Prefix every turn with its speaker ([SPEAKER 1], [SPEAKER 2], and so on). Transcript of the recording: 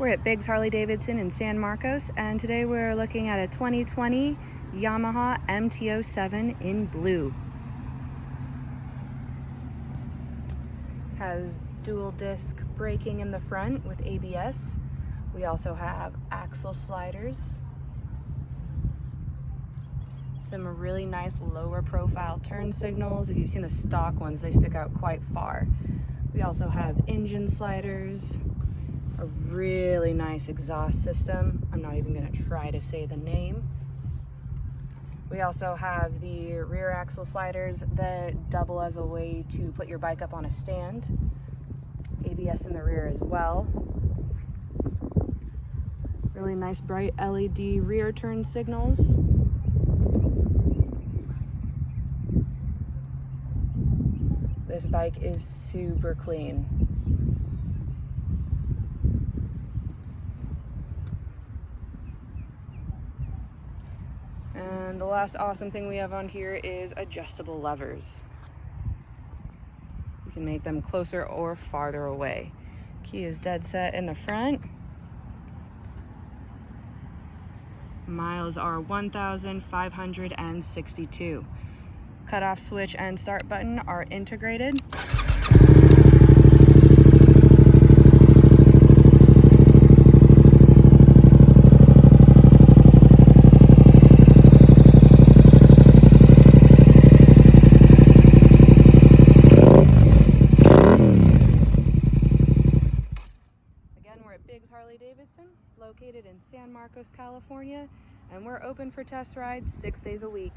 [SPEAKER 1] We're at Biggs Harley Davidson in San Marcos, and today we're looking at a 2020 Yamaha MT-07 in blue. Has dual disc braking in the front with ABS. We also have axle sliders. Some really nice lower profile turn signals. If you've seen the stock ones, they stick out quite far. We also have engine sliders, a really nice exhaust system. I'm not even gonna try to say the name. We also have the rear axle sliders that double as a way to put your bike up on a stand. ABS in the rear as well. Really nice bright LED rear turn signals. This bike is super clean. And the last awesome thing we have on here is adjustable levers. You can make them closer or farther away. Key is dead set in the front. Miles are 1,562. Cutoff switch and start button are integrated. Again, we're at Biggs Harley Davidson, located in San Marcos, California, and we're open for test rides 6 days a week.